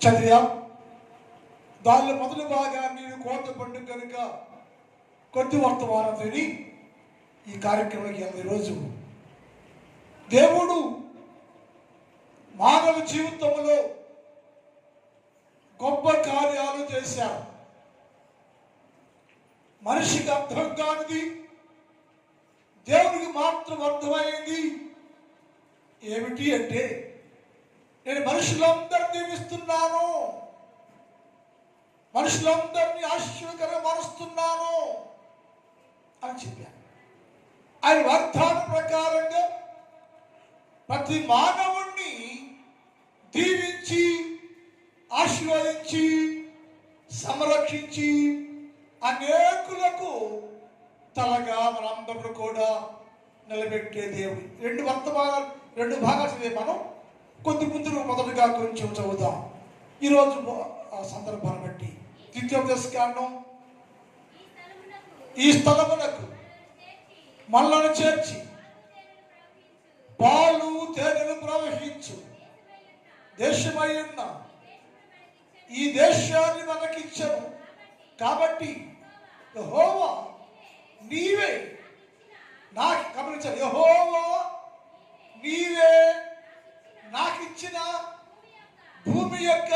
చదివా. దానిలో మొదటి భాగాన్ని కోత పండుగ కనుక కొద్ది వర్తమానం విని ఈ కార్యక్రమానికి ఈరోజు దేవుడు మానవ జీవితంలో గొప్ప కార్యాలు చేశారు. మనిషికి అర్థం కానిది దేవునికి మాత్రం అర్థమైంది ఏమిటి అంటే, నేను మనుషులందరినీ దీవిస్తున్నాను, మనుషులందరినీ ఆశీర్వాదకరంగా మారుస్తున్నాను అని చెప్పాను. ఆయన వాగ్దానం ప్రకారంగా ప్రతి మానవుణ్ణి దీవించి ఆశీర్వదించి సంరక్షించి అనేకులకు తలగా మనందరూ కూడా నిలబెట్టే దేవుడు. రెండు భాగాలు చదివే మనం కొద్ది ముందు మొదటిగా కొంచెం చదువుతాం. ఈరోజు ఆ సందర్భాన్ని బట్టి ద్వితీయోపదేశకాండం, ఈ స్థలమునకు మనలను చేర్చి పాలు తేనెలు ప్రవహించు దేశమై ఉన్న ఈ దేశాన్ని మనకిచ్చాను. కాబట్టి యెహోవా నీవే నాకు గమనించాలి, యెహోవా నీవే నాకిచ్చిన భూమి యొక్క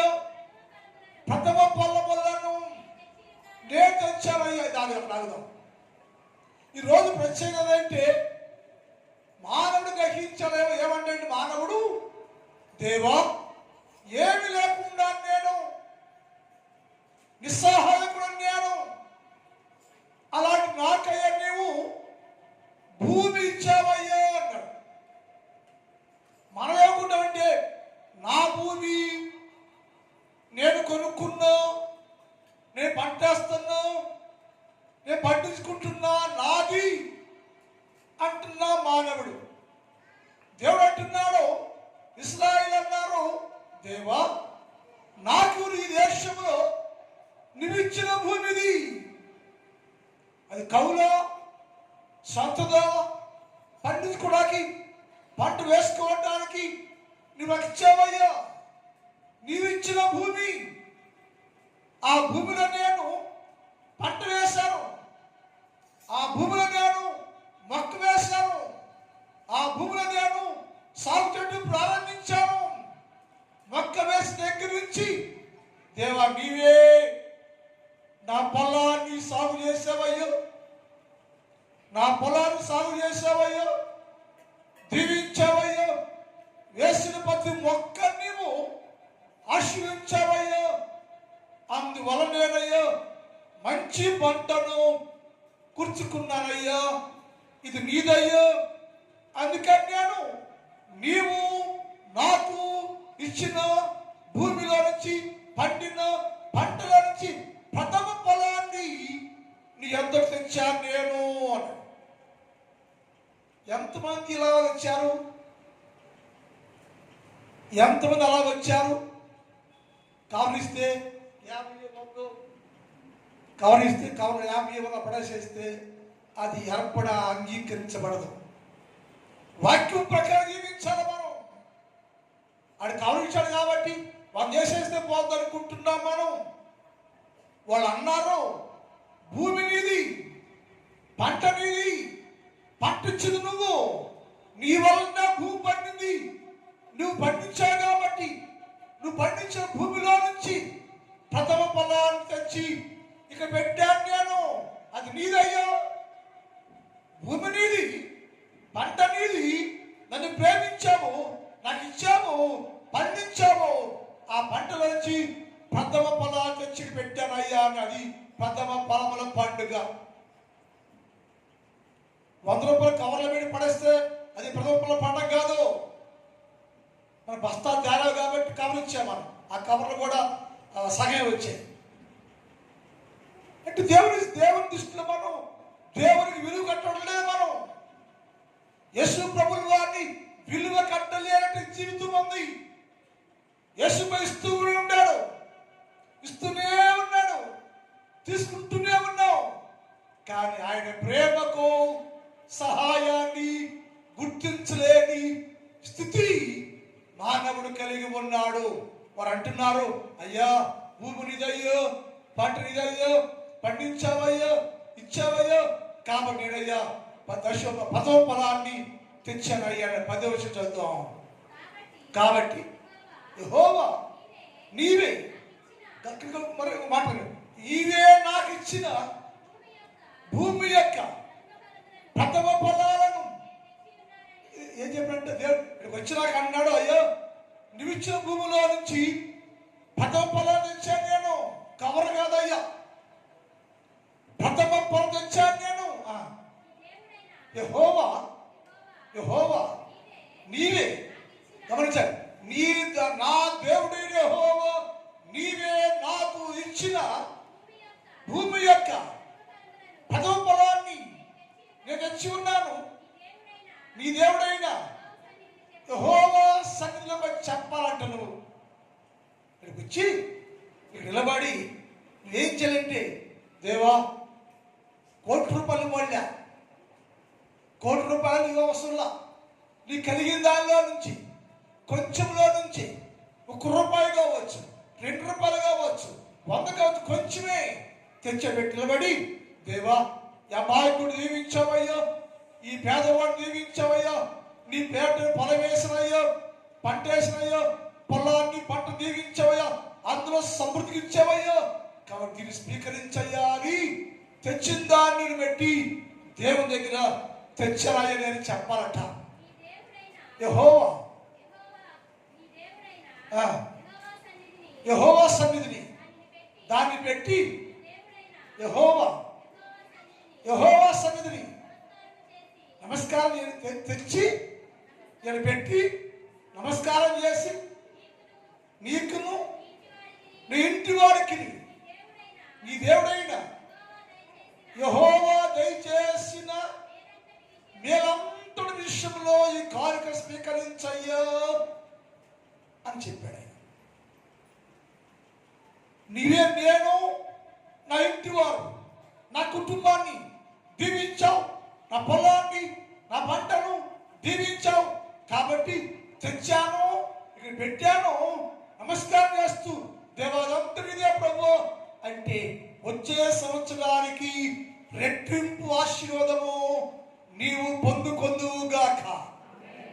ప్రథమ ఫలములను నేను తెచ్చానయ్యా. దాని అడుగుదాం. ఈరోజు ప్రత్యేకత అంటే మానవుడు గ్రహించలేము. ఏమంటే మానవుడు, దేవా ఏమి లేకుండా నేను నిస్సహాయకుడు, నేను అలాంటి నాకయ్యా నీవు భూమి ఇచ్చావయ్యా అన్నాడు. మనం ఏముకుంటామంటే నా భూమి నేను కొనుక్కున్నా, నేను పంటేస్తున్నా, నేను పండించుకుంటున్నా, నాది అంటున్నా మానవుడు. దేవుడు అంటున్నాడు, ఇశ్రాయేలు అన్నారు, దేవా నాకు ఈ దేశంలో నువ్విచ్చిన భూమిది, అది కౌలా సొంతదా, పండించుకోవడానికి పంట వేసుకోవడానికి నువ్వు ఇచ్చావయ్యా. నీవిచ్చిన భూమి, ఆ భూమిలో నేను పంట వేశాను, ఆ భూమిలో నేను మొక్క వేశాను, ఆ భూమిలో నేను సాగు చెట్టు ప్రారంభించాను. మొక్క వేసిన దగ్గర నుంచి దేవా నీవే నా పొలాన్ని సాగు చేసావయ్యో, నా పొలాన్ని సాగు చేసావయ్యో, దీవించావయ్యో, వేసిన ప్రతి మొక్క నీవు ఆశీర్వించావయ్యో. అందువలనేనయ్యో మంచి పంటను కూర్చుకున్నానయ్యా, ఇది నీదయ్యో. అందుకని నేను నీవు నాకు ఇచ్చిన భూమిలో నుంచి పండిన పంటల నుంచి ప్రథమ ఫలాన్ని నీ ఎంతకు తెచ్చాను నేను అని. ఎంతమంది ఇలా వచ్చారు? ఎంతమంది అలా వచ్చారు? కవరిస్తే 50 కవరిస్తే కవర్ 50 పడేసేస్తే అది ఏర్పడా అంగీకరించబడదు. వాక్యం ప్రకారం జీవించాలి మనం. అది కవరించాడు కాబట్టి వాళ్ళు చేసేస్తే పోద్దు అనుకుంటున్నాం మనం. వాళ్ళు అన్నారు భూమి నీది, పంట నీది, పంటించింది నువ్వు, నీ వలన భూమి పండింది, నువ్వు పండించావు కాబట్టి నువ్వు పండించిన భూమిలో నుంచి ప్రథమ ఫలాన్ని తెచ్చి ఇక పెట్టాను నేను, అది నీదయ్యా. భూమి నీది, పంట నీది, నన్ను ప్రేమించావు, నాకు ఇచ్చావు, పండించావు, ఆ పంటలో నుంచి ప్రథమ ఫలాన్ని తెచ్చి పెట్టానయ్యా అని. అది ప్రథమ ఫలముల పండుగ. 100 రూపాయలు కవర్ల మీద పడేస్తే అది ప్రథమ ఫల పండుగ కాదు. మన బస్తా తేరావు కాబట్టి కవర్ ఇచ్చాం మనం, ఆ కవర్లు కూడా సగమే వచ్చాయి. అంటే దేవుని దృష్టిలో మనం దేవునికి విలువ కట్టడం లేదు. మనం యేసు ప్రభువు వారిని విలువ కట్టలేనట్టు జీవితం ఉంది. యేసుపై ఇస్తూనే ఉన్నాడు, ఇస్తూనే ఉన్నాడు, తీసుకుంటూనే ఉన్నావు. కానీ ఆయన ప్రేమకు సహాయాన్ని గుర్తించలేని స్థితి మానవుడు కలిగి ఉన్నాడు. వారు అంటున్నారు, అయ్యా భూమి నీదయ్యో, పంట నీదయ్యో, పండించావయ్యో, ఇచ్చావయ్యో, కాబట్టి నేనయ్యా పదవ ఫలాన్ని తెచ్చానయ్యా. 10వ వచనం చదువుతాం. కాబట్టి యెహోవా నీవే, మరి మాట, నీవే నాకు ఇచ్చిన భూమి యొక్క ప్రథమ ఫలాలను ఏం చెప్పినట్టే దేవుడు ఇక్కడికి వచ్చినాక అన్నాడు, అయ్యో నువ్వు ఇచ్చిన భూమిలో నుంచి ప్రథమ ఫలాలు తెచ్చాను నేను. కవర్ కాదయ్యా, ప్రథమ ఫలం తెచ్చాను నేను. యెహోవా యెహోవా నీవే, గమనించాలి, నా దేవుడైన యెహోవా నీవే నాకు ఇచ్చిన భూమి యొక్క ప్రథమ ఫలాన్ని నేను తెచ్చి ఉన్నాను. నీ దేవుడైనా యెహోవా సన్నిధిలో చెప్పాలంట. నువ్వు ఇక్కడికి వచ్చి ఇక్కడ నిలబడి నువ్వేం చేయాలంటే, దేవా ₹1,00,00,000 వాళ్ళ ₹1,00,00,000 నీ అవసరంలా, నీ కలిగిన దానిలో నుంచి కొంచెంలో నుంచి ₹1 కావచ్చు, ₹2 కావచ్చు, 100 కావచ్చు, కొంచెమే తెచ్చబెట్టి నిలబడి, దేవా ఈ అమాయకుడు దీవించావయ్యో, ఈ పేదవాడిని దీవించావయ్యో, నీ పేటను పొలం వేసినయ్యో, పంట వేసినయ్యో, పొలాన్ని పంట దీవించావయ్యో, అందులో సమృద్ధికి ఇచ్చావయ్యో, కాబట్టి దీన్ని స్వీకరించయ్యా అని తెచ్చిన దాన్ని పెట్టి దేవుని దగ్గర తెచ్చారాయని అని చెప్పాలట. యెహోవా యెహోవా సన్నిధిని దాన్ని పెట్టి, యెహోవా సన్నిధిని నమస్కారం తెచ్చి నేను పెట్టి నమస్కారం చేసి, నీకును నీ ఇంటి వారికి నీ దేవుడైన యెహోవా దయచేసిన మేలంతటి విషయంలో ఈ కానుక స్వీకరించయ్యో అని చెప్పాడు. నీవే నేను, నా ఇంటి వారు, నా కుటుంబాన్ని దీవించావు, నా పొలాన్ని, నా పంటను దీవించావు, కాబట్టి తెచ్చాను, ఇక్కడ పెట్టాను, నమస్కారం చేస్తూ దేవాదంతుడిదే ప్రభు అంటే వచ్చే సంవత్సరానికి రెట్టింపు ఆశీర్వాదము నీవు పొందుకొందువుగాక.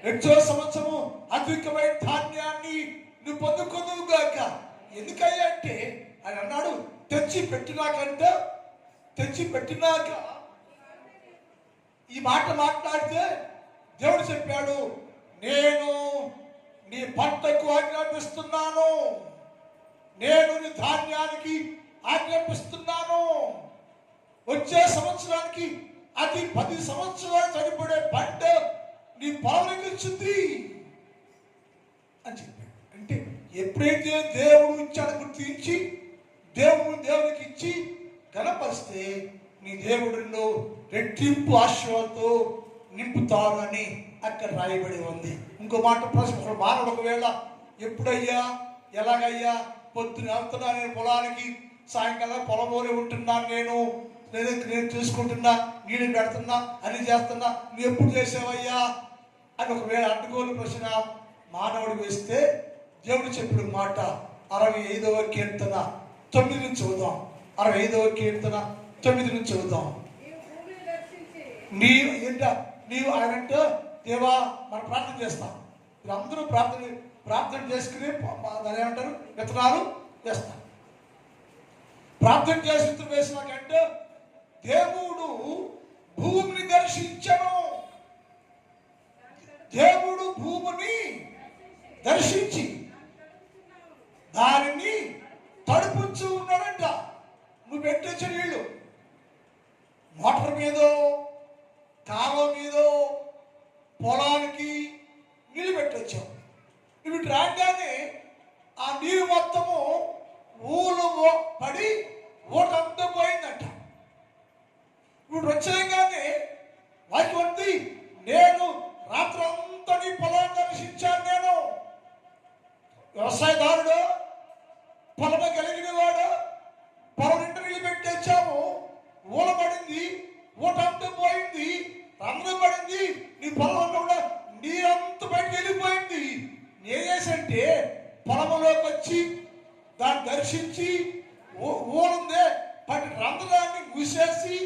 వచ్చే సంవత్సరము అధికమైన ధాన్యాన్ని నువ్వు పొందుకొందువుగాక. ఎందుకయ్యా అంటే ఆయన అన్నాడు, తెచ్చి పెట్టినాక ఈ మాట మాట్లాడితే దేవుడు చెప్పాడు, నేను నీ పంటకు ఆజ్ఞాపిస్తున్నాను, నేను నీ ధాన్యానికి ఆజ్ఞాపిస్తున్నాను, వచ్చే సంవత్సరానికి అది 10 సంవత్సరాలు సరిపడే పంట నీ పొలంలోకి వచ్చింది అని చెప్పాడు. అంటే ఎప్పుడైతే దేవుడు ఇచ్చాడు గుర్తించి దేవునికి ఇచ్చి కనపరిస్తే నీ దేవుడిలో రెట్టింపు ఆశీర్వాదంతో నింపుతారు అని అక్కడ రాయబడి ఉంది. ఇంకో మాట, ప్రశ్న, మానవుడు ఒకవేళ ఎప్పుడయ్యా ఎలాగయ్యా పొద్దున వెళ్తున్నా నేను పొలానికి, సాయంకాలం పొలంలోనే ఉంటున్నాను, నేను చూసుకుంటున్నా, నీళ్ళు పెడుతున్నా, అన్ని చేస్తున్నా, నువ్వు ఎప్పుడు చేసావయ్యా అని ఒకవేళ అడ్డుకోని ప్రశ్న మానవుడు వేస్తే దేవుడు చెప్పిన మాట 65వ కీర్తన 9 నుంచి చదువుదాం. 65వ కీర్తన 9 నుంచి చదువుదాం. నీవు ఆయనంటే దేవా మనం ప్రార్థన చేస్తాం, మీరు అందరూ ప్రార్థన చేసుకుని దాని ఏమంటారు విత్తనాలు వేస్తాం. ప్రార్థన చేసి విత్తనం వేసినాకంటే దేవుడు భూమిని దర్శించను, దేవుడు భూమిని దర్శించి దానిని తడుపుచ్చు ఉన్నాడంట. నువ్వు పెట్టొచ్చు నీళ్ళు మోటార్ మీదో కాలువ మీదో పొలానికి నీళ్ళు పెట్టొచ్చావు, నువ్వు ఇటు రాగానే ఆ నీరు మొత్తము ఊళ్ళు పడి ఊటంతా పోయిందంట. ఇప్పుడు వచ్చేగానే వాకి ఉంది, నేను రాత్రంతా నీ పొలాన్ని దర్శించాను. నేను వ్యవసాయదారుడు, పొలం కలిగిన వాడు, పొలం నిండా నీళ్ళు పెట్టేచ్చాము, ఊలబడింది, ఊటంతా పోయింది, రంగు పడింది, నీ పొలంలో కూడా నీరంతా బయటకు వెళ్ళిపోయింది. నేనేసంటే పొలంలోకి వచ్చి దర్శించి ఊరందే పని రంధ్రాన్ని మూసేసి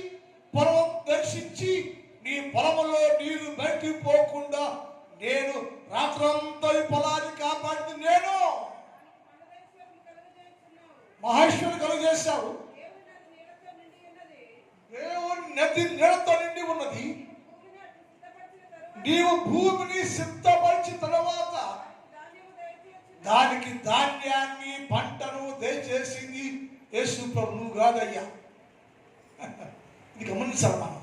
పొలం దర్శించి నీ పొలంలో నీరు బయటికి పోకుండా నేను రాత్రంతా ఈ పొలాన్ని కాపాడింది నేను. మహేశ్వరుని కలుగజేశావు. దేవుని నది నీళ్లతో నిండి ఉన్నది. నీవు భూమిని సిద్ధపరిచిన తర్వాత దానికి ధాన్యాన్ని పంటను దయచేసింది యేసు ప్రభు, నువ్వు కాదయ్యా. ఇది గమనించాలి మనం.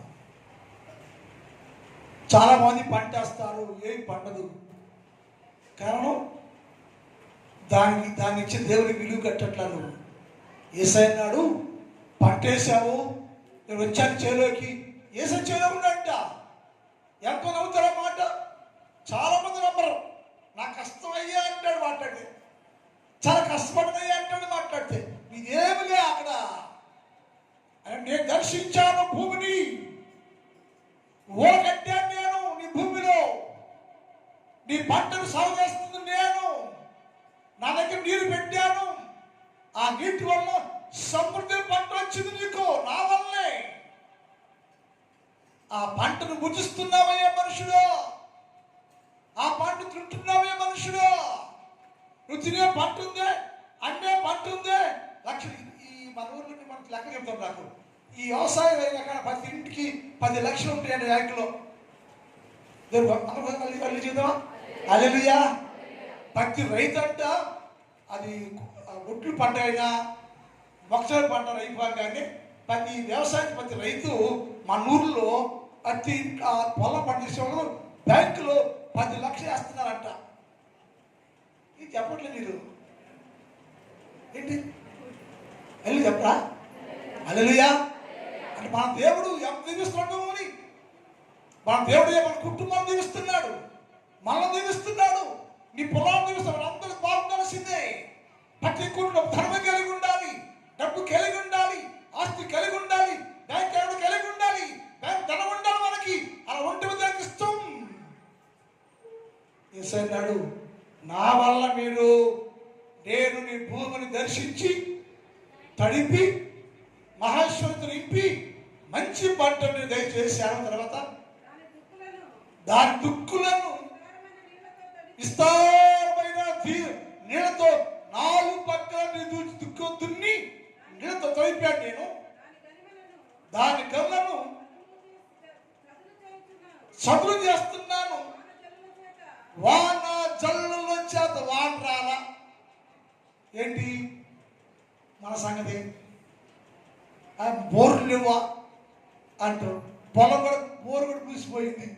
చాలా మంది పంట వేస్తారు, ఏం పండదు. కారణం దాన్ని ఇచ్చిన దేవుడికి విలువ కట్టట్లా. నువ్వు యేసయ్య అన్నాడు, పంట వేసావు, నేను వచ్చాను చేలోకి. యేసయ్య చేలో ఉన్నాడంట. ఎంతో నవ్వుతారు మాట. చాలా మంది నమ్మరు. నా కష్టం అయ్యా అంటాడు మాట్లాడితే, చాలా కష్టపడినయ్యా అంటాడు మాట్లాడితే. ఇదేమి లే అక్కడ. నేను దర్శించాను భూమిని, ఓడగట్టాను నేను నీ భూమిలో, నీ పంటను సాగు చేస్తుంది నేను, నా దగ్గర నీరు పెట్టాను, ఆ నీటి వల్ల సమృద్ధి పంట వచ్చింది నీకు నా వల్లే. ఆ పంటను భుజిస్తున్నావయ్యే మనుషుడు, ఆ పంట తింటున్నావే మనుషుడు. నువ్వు తినే పంట ఉందే, అన్నే పంట ఉందే. ఈ మన ఊర్లో మనకు లెక్క చెప్తాం. నాకు ఈ వ్యవసాయం అక్కడ ప్రతి ఇంటికి 10 లక్షలు ఉంటాయండి బ్యాంకులో. చూద్దామా? హల్లెలూయా. ప్రతి రైతు అంట, అది ఒడ్లు పంట అయినా మొక్కజొన్న పంట అయిపోగానే ప్రతి వ్యవసాయం ప్రతి రైతు మన ఊర్లో ప్రతి పొలం పండించేవాళ్ళు బ్యాంకులో 10 లక్షలు వేస్తున్నారంట. ఇది చెప్పట్లేదు మీరు ఏంటి? వెళ్ళి చెప్పరా? హల్లెలూయా. అంటే మన దేవుడు ఎంత దీవిస్తున్నాడు అని. మన దేవుడు మన కుటుంబాన్ని దీవిస్తున్నాడు, మనల్ని దీవిస్తున్నాడు, నీ పొలాన్ని దీవిస్తున్నాడు. అందరూ బాగుండాల్సిందే. ప్రతి కుటుంబం ధర్మం కలిగి ఉండాలి, డబ్బు కలిగి ఉండాలి, ఆస్తి కలిగి ఉండాలి, బ్యాంక్ అకౌంట్ కలిగి ఉండాలి, బ్యాంక్ ధనం ఉండాలి మనకి. అలా ఉంటే దానికి ఇష్టం. యేసయ్య అన్నాడు, నా వల్ల మీరు, నేను నీ భూమిని దర్శించి తడిపి మహేశ్వరుని నింపి మంచి పంటను దయచేశాను. తర్వాత దాని దుక్కులను విస్తారమైన నీళ్లతో 4 పక్కల దుక్కు దున్ని నీళ్లతో తడిపాను నేను. దాని గల్లను చదువు చేస్తున్నాను. వాన జల్లుల చేత వాన రాలా. ఏంటి మన సంగతి? బోర్లు లేవా అంటారు. పొలం కూడా బోరు కూడా పూసిపోయింది.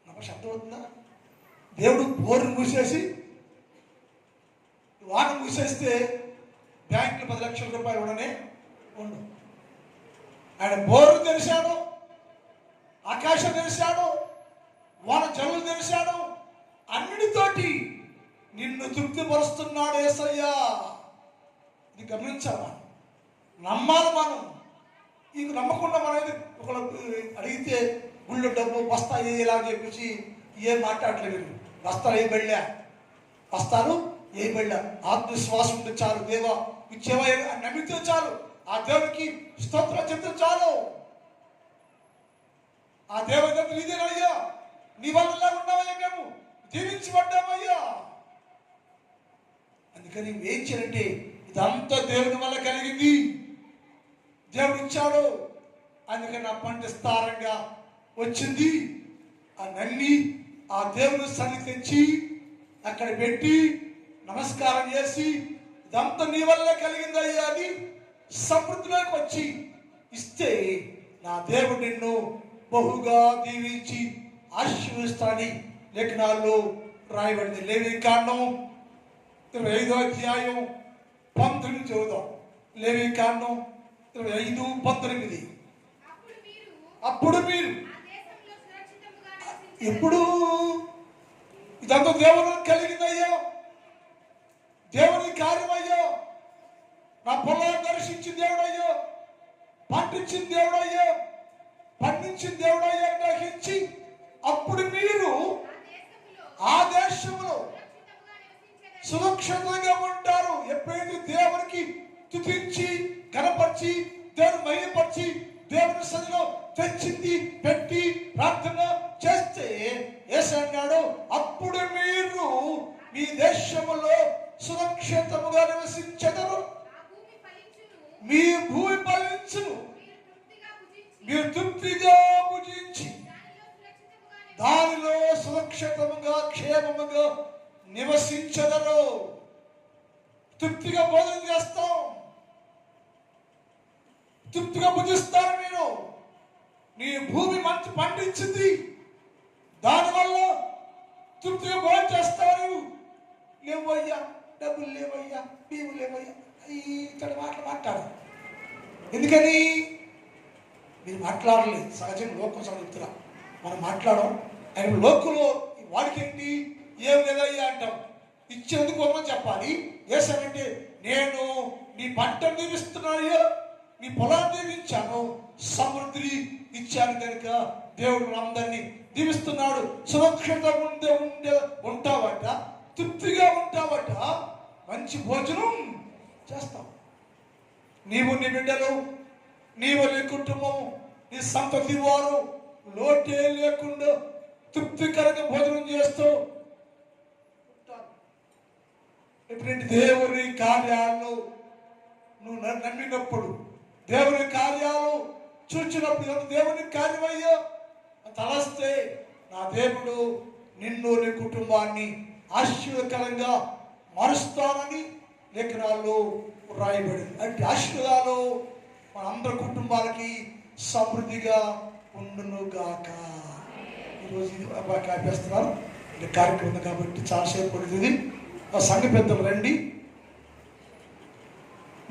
నాకు శబ్దం అవుతుందా? దేవుడు బోర్ను మూసేసి వాన మూసేస్తే బ్యాంకులో 10 లక్షల రూపాయలు ఉండనే ఉండు. ఆయన బోర్లు తెరిచాడు, ఆకాశం తెరిచాడు, వాన జల్లు తెరిచాడు, అన్నిటితోటి నిన్ను తృప్తిపరుస్తున్నాడు యేసయ్య. ఇది గమనించాలి, నమ్మాలి మనం. ఇది నమ్మకుండా మనం ఒకళ్ళు అడిగితే గుళ్ళు డబ్బు బస్తా ఇలాగ చెప్పేసి ఏం మాట్లాడలేదు. బస్తాలు ఏ బెళ్ళా, బస్తాలు ఏ బెళ్ళా. ఆత్మవిశ్వాసం ఉంటే చాలు, దేవ ఇచ్చేవా నమ్మితే చాలు, ఆ దేవునికి స్తోత్రం చెప్తే చాలు. ఆ దేవతలు ఇదేనయ్యా, నీ వల్ల ఉన్నామయ్యా, మేము జీవించబడ్డామయ్యా. అందుకని ఏం చేయాలంటే ఇదంతా దేవుని వల్ల కలిగింది, దేవుడు ఇచ్చాడు. అందుకని ఆ పంట విస్తారంగా వచ్చింది. ఆ నల్లి ఆ దేవుని సన్నిధి తెచ్చి అక్కడ పెట్టి నమస్కారం చేసి ఇదంతా నీ వల్ల కలిగిందయ్యా అని సమృద్ధిలోకి వచ్చి ఇస్తే నా దేవుడు నిన్ను బహుగా దీవించి ఆశీర్వదిస్తాడని లేఖనాల్లో రాయబడింది. లేవీకాండం 25వ అధ్యాయం 19 చదువుదాం. లేవీకాండం 25:19. అప్పుడు మీరు ఎప్పుడు ఇదంతా దేవుడు కలిగిందయ్యో, దేవుని కార్యమయ్యో, నా పొలాన్ని దర్శించిన దేవుడు అయ్యో, పండించిన దేవుడు అయ్యో, పండించిన దేవుడు అయ్యో గ్రహించి అప్పుడు మీరు ఆ దేశంలో సురక్షితంగా ఉంటారు. ఎప్పుడైతే దేవునికి స్తుతించి కనపరిచి దేవుని మహిమపరిచి దేవుని సన్నిధిలో తెచ్చింది పెట్టి ప్రార్థన చేస్తే యేసు అన్నాడు, అప్పుడు మీరు మీ దేశములో సురక్షితముగా నివసించెదరు. మీ భూమి ఫలించును, మీరు తృప్తిగా భుజించి దానిలో సురక్షితముగా క్షేమముగా నివసించెదరు. తృప్తిగా భోజనం చేస్తాం, తృప్తిగా భుజిస్తారు. మీరు నీ భూమి మంచి పండించింది, దానివల్ల తృప్తిగా భోజనం చేస్తారు. లేవయ్యా, డబ్బులు లేవయ్యా, బియ్యం లేవయ్యా, ఇక్కడ మాట్లాడు. ఎందుకని మీరు మాట్లాడలేదు. సహజంగా లోకం చెప్తున్నా, మనం మాట్లాడడం. ఆయన లోకంలో వాడికేంటి ఏం లేదయ్యా అంటాం. ఇచ్చేందుకు మనం చెప్పాలి. ఏసానంటే నేను నీ పంటను దీవిస్తున్నాయ్యా, నీ పొలాన్ని దీవించాను, సమృద్ధి ఇచ్చాను కనుక దేవుడు అందరినీ దీవిస్తున్నాడు. సురక్షితంగా ఉంటావట, తృప్తిగా ఉంటావట, మంచి భోజనం చేస్తాం. నీవు నీ బిడ్డలు, నీవు నీ కుటుంబం, నీ సంతతి వారు లోటే లేకుండా తృప్తికరంగా భోజనం చేస్తూ ఉంటారు. ఎటువంటి దేవుని కార్యాలు నువ్వు నమ్మినప్పుడు, దేవుని కార్యాలు చూచినప్పుడు, దేవుని కార్యమయ్యో తలస్తే నా దేవుడు నిన్ను నీ కుటుంబాన్ని ఆశీర్వదకరంగా మారుస్తానని లేఖనాల్లో రాయబడింది. అంటే ఆశీర్వాదాలు మన అందరి కుటుంబాలకి సమృద్ధిగా ఉండునుగాక. ఈరోజు బాగా ఆపేస్తున్నారు. ఇది కార్యక్రమం కాబట్టి చాలాసేపు పడుతుంది. సంఘ పెద్దలు రండి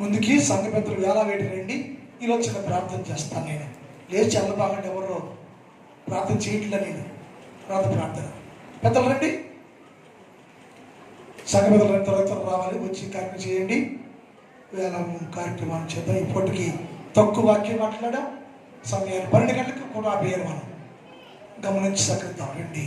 ముందుకి, సంఘ పెద్దలు వేళ వేటి రండి. ఈరోజు చిన్న ప్రార్థన చేస్తాను. నేను లేచి అల్లబాగండి, ఎవరో ప్రార్థన చేయట్లే. నేను ప్రార్థన పెద్దలు రండి, సంఘ పెద్దలు రండి, తర్వాత రావాలి, వచ్చి కార్యక్రమం చేయండి. వేళ కార్యక్రమాన్ని చేద్దాం. ఇప్పటికి తక్కువ వాక్యం మాట్లాడాం. సమయాన్ని 12 గంటలకు కూడా ఆపేయాలి. మనం గమనించి సకరిద్దాం. రండి.